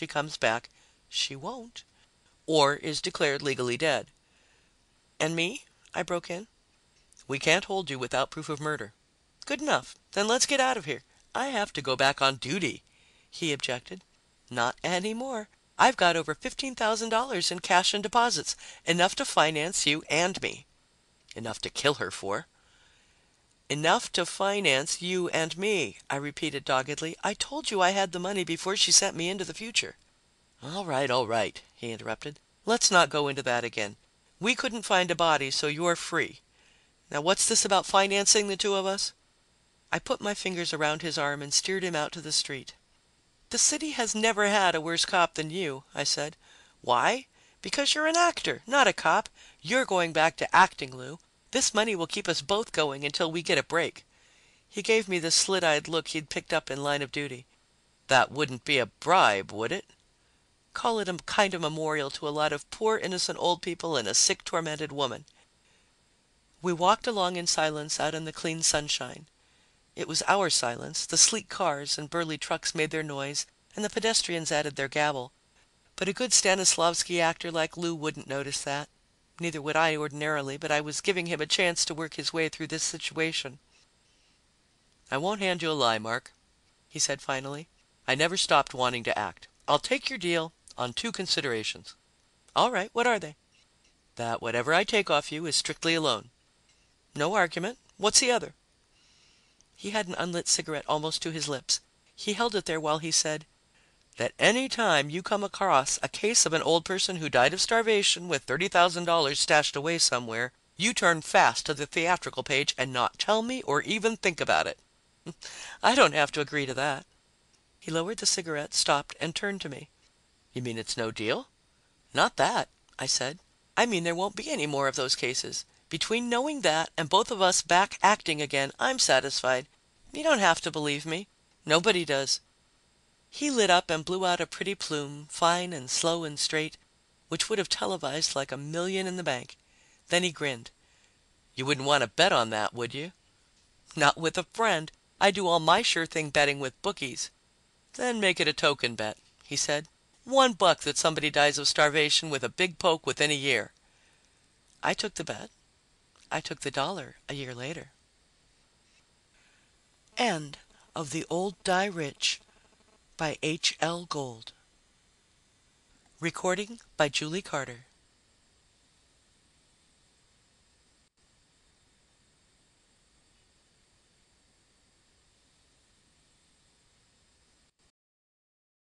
she comes back, she won't, or is declared legally dead. And me? I broke in. We can't hold you without proof of murder. Good enough. Then let's get out of here. I have to go back on duty, he objected. Not anymore. I've got over $15,000 in cash and deposits, enough to finance you and me. Enough to kill her for. Enough to finance you and me, I repeated doggedly. I told you I had the money before she sent me into the future. All right, he interrupted. Let's not go into that again. We couldn't find a body, so you're free. Now what's this about financing the two of us? I put my fingers around his arm and steered him out to the street. The city has never had a worse cop than you, I said. Why? Because you're an actor, not a cop. You're going back to acting, Lou. This money will keep us both going until we get a break. He gave me the slit-eyed look he'd picked up in line of duty. That wouldn't be a bribe, would it? Call it a kind of memorial to a lot of poor, innocent old people and a sick, tormented woman. We walked along in silence out in the clean sunshine. It was our silence. The sleek cars and burly trucks made their noise, and the pedestrians added their gabble. But a good Stanislavski actor like Lou wouldn't notice that. Neither would I ordinarily, but I was giving him a chance to work his way through this situation. I won't hand you a lie, Mark, he said finally. I never stopped wanting to act. I'll take your deal on two considerations. All right, what are they? That whatever I take off you is strictly a loan. No argument. What's the other? He had an unlit cigarette almost to his lips. He held it there while he said, that any time you come across a case of an old person who died of starvation with $30,000 stashed away somewhere, you turn fast to the theatrical page and not tell me or even think about it. I don't have to agree to that. He lowered the cigarette, stopped, and turned to me. You mean it's no deal? Not that, I said. I mean there won't be any more of those cases. Between knowing that and both of us back acting again, I'm satisfied. You don't have to believe me. Nobody does. He lit up and blew out a pretty plume, fine and slow and straight, which would have televised like $1 million in the bank. Then he grinned. You wouldn't want to bet on that, would you? Not with a friend. I do all my sure thing betting with bookies. Then make it a token bet, he said. $1 that somebody dies of starvation with a big poke within a year. I took the bet. I took the dollar a year later. End of The Old Die Rich by H.L. Gold. Recording by Julie Carter.